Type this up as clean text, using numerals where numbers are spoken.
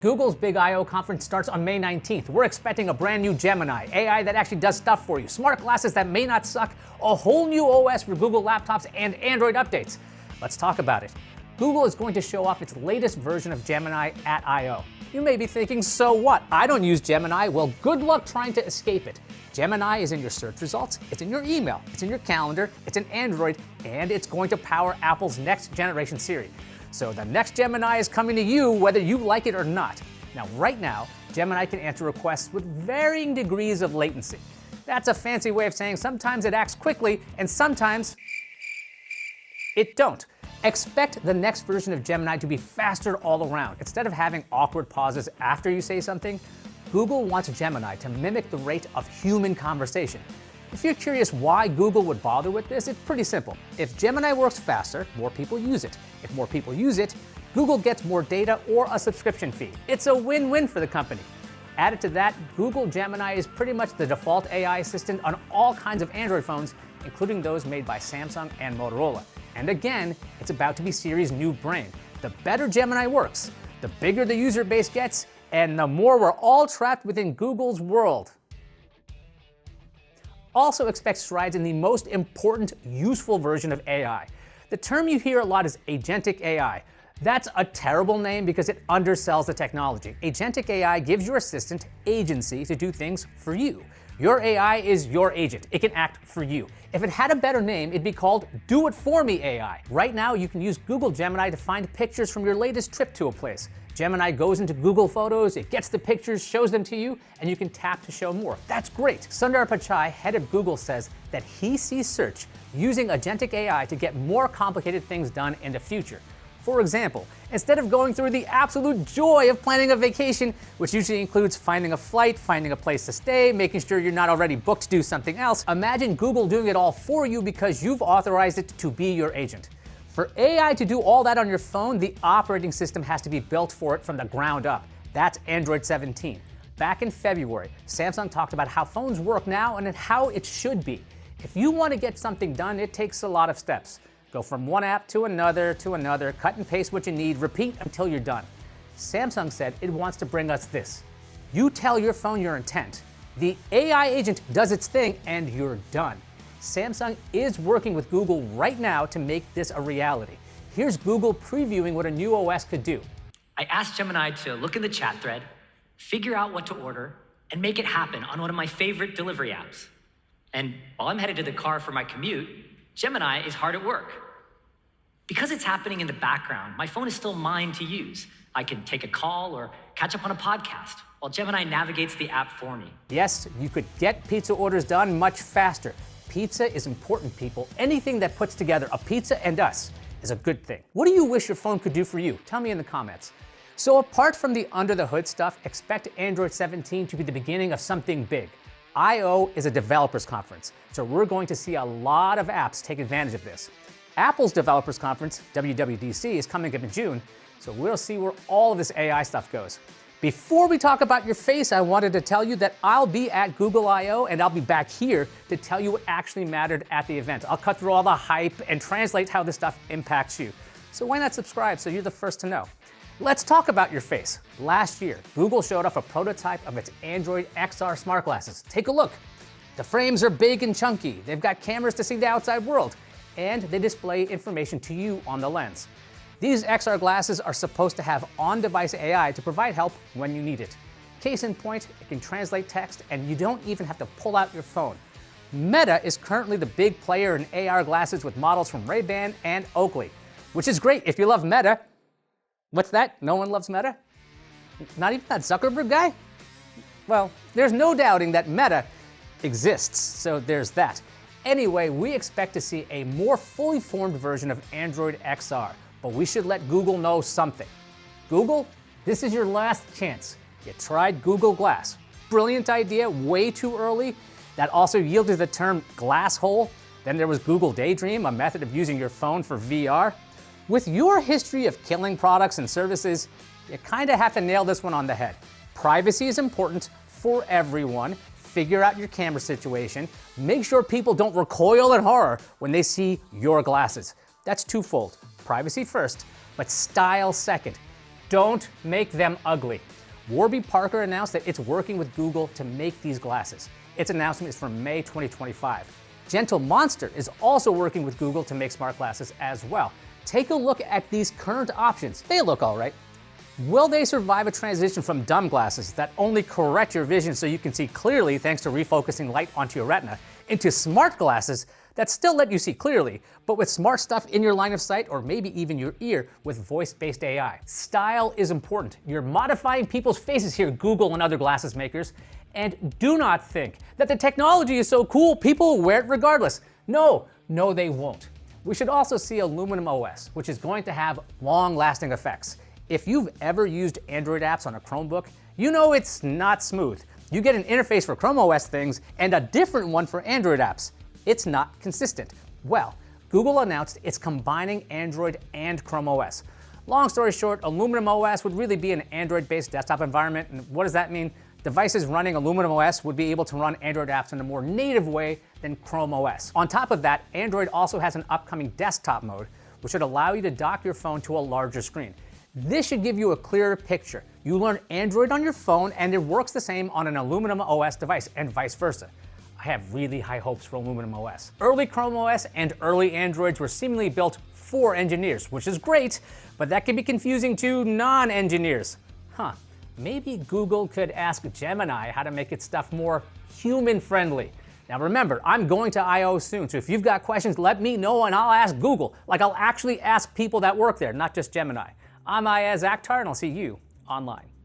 Google's big I/O conference starts on May 19th. We're expecting a brand new Gemini, AI that actually does stuff for you, smart glasses that may not suck, a whole new OS for Google laptops, and Android updates. Let's talk about it. Google is going to show off its latest version of Gemini at I/O. You may be thinking, so what? I don't use Gemini. Well, good luck trying to escape it. Gemini is in your search results, it's in your email, it's in your calendar, it's in Android, and it's going to power Apple's next generation Siri. So the next Gemini is coming to you whether you like it or not. Now, right now, Gemini can answer requests with varying degrees of latency. That's a fancy way of saying sometimes it acts quickly and sometimes it don't. Expect the next version of Gemini to be faster all around. Instead of having awkward pauses after you say something, Google wants Gemini to mimic the rate of human conversation. If you're curious why Google would bother with this, it's pretty simple. If Gemini works faster, more people use it. If more people use it, Google gets more data or a subscription fee. It's a win-win for the company. Added to that, Google Gemini is pretty much the default AI assistant on all kinds of Android phones, including those made by Samsung and Motorola. And again, it's about to be Siri's new brain. The better Gemini works, the bigger the user base gets, and the more we're all trapped within Google's world. Also expect strides in the most important, useful version of AI. The term you hear a lot is Agentic AI. That's a terrible name because it undersells the technology. Agentic AI gives your assistant agency to do things for you. Your AI is your agent. It can act for you. If it had a better name, it'd be called Do It For Me AI. Right now, you can use Google Gemini to find pictures from your latest trip to a place. Gemini goes into Google Photos, it gets the pictures, shows them to you, and you can tap to show more. That's great. Sundar Pichai, head of Google, says that he sees search using Agentic AI to get more complicated things done in the future. For example, instead of going through the absolute joy of planning a vacation, which usually includes finding a flight, finding a place to stay, making sure you're not already booked to do something else, imagine Google doing it all for you because you've authorized it to be your agent. For AI to do all that on your phone, the operating system has to be built for it from the ground up. That's Android 17. Back in February, Samsung talked about how phones work now and how it should be. If you want to get something done, it takes a lot of steps. Go from one app to another, cut and paste what you need, repeat until you're done. Samsung said it wants to bring us this. You tell your phone your intent. The AI agent does its thing and you're done. Samsung is working with Google right now to make this a reality. Here's Google previewing what a new OS could do. I asked Gemini to look in the chat thread, figure out what to order, and make it happen on one of my favorite delivery apps. And while I'm headed to the car for my commute, Gemini is hard at work. Because it's happening in the background, my phone is still mine to use. I can take a call or catch up on a podcast while Gemini navigates the app for me. Yes, you could get pizza orders done much faster. Pizza is important, people. Anything that puts together a pizza and us is a good thing. What do you wish your phone could do for you? Tell me in the comments. So apart from the under-the-hood stuff, expect Android 17 to be the beginning of something big. I/O is a developers conference, so we're going to see a lot of apps take advantage of this. Apple's developers conference, WWDC, is coming up in June, so we'll see where all of this AI stuff goes. Before we talk about your face, I wanted to tell you that I'll be at Google I/O and I'll be back here to tell you what actually mattered at the event. I'll cut through all the hype and translate how this stuff impacts you. So why not subscribe so you're the first to know? Let's talk about your face. Last year, Google showed off a prototype of its Android XR smart glasses. Take a look. The frames are big and chunky. They've got cameras to see the outside world, and they display information to you on the lens. These XR glasses are supposed to have on-device AI to provide help when you need it. Case in point, it can translate text and you don't even have to pull out your phone. Meta is currently the big player in AR glasses with models from Ray-Ban and Oakley, which is great if you love Meta. What's that? No one loves Meta? Not even that Zuckerberg guy? Well, there's no doubting that Meta exists, so there's that. Anyway, we expect to see a more fully formed version of Android XR. But we should let Google know something. Google, this is your last chance. You tried Google Glass. Brilliant idea, way too early. That also yielded the term glass hole. Then there was Google Daydream, a method of using your phone for VR. With your history of killing products and services, you kind of have to nail this one on the head. Privacy is important for everyone. Figure out your camera situation. Make sure people don't recoil in horror when they see your glasses. That's twofold. Privacy first, but style second. Don't make them ugly. Warby Parker announced that it's working with Google to make these glasses. Its announcement is from May 2025. Gentle Monster is also working with Google to make smart glasses as well. Take a look at these current options. They look all right. Will they survive a transition from dumb glasses that only correct your vision so you can see clearly thanks to refocusing light onto your retina, into smart glasses that still let you see clearly, but with smart stuff in your line of sight or maybe even your ear with voice-based AI? Style is important. You're modifying people's faces here, Google and other glasses makers. And do not think that the technology is so cool people will wear it regardless. No, they won't. We should also see Aluminium OS, which is going to have long-lasting effects. If you've ever used Android apps on a Chromebook, you know it's not smooth. You get an interface for ChromeOS things and a different one for Android apps. It's not consistent. Well, Google announced it's combining Android and ChromeOS. Long story short, Aluminium OS would really be an Android-based desktop environment. And what does that mean? Devices running Aluminium OS would be able to run Android apps in a more native way than ChromeOS. On top of that, Android also has an upcoming desktop mode, which should allow you to dock your phone to a larger screen. This should give you a clearer picture. You learn Android on your phone and it works the same on an Aluminium OS device and vice versa. I have really high hopes for Aluminium OS. Early ChromeOS and early Androids were seemingly built for engineers, which is great, but that can be confusing to non-engineers. Maybe Google could ask Gemini how to make its stuff more human-friendly. Now remember, I'm going to I/O soon, so if you've got questions, let me know and I'll ask Google. Like I'll actually ask people that work there, not just Gemini. I'm Iyaz Akhtar and I'll see you online.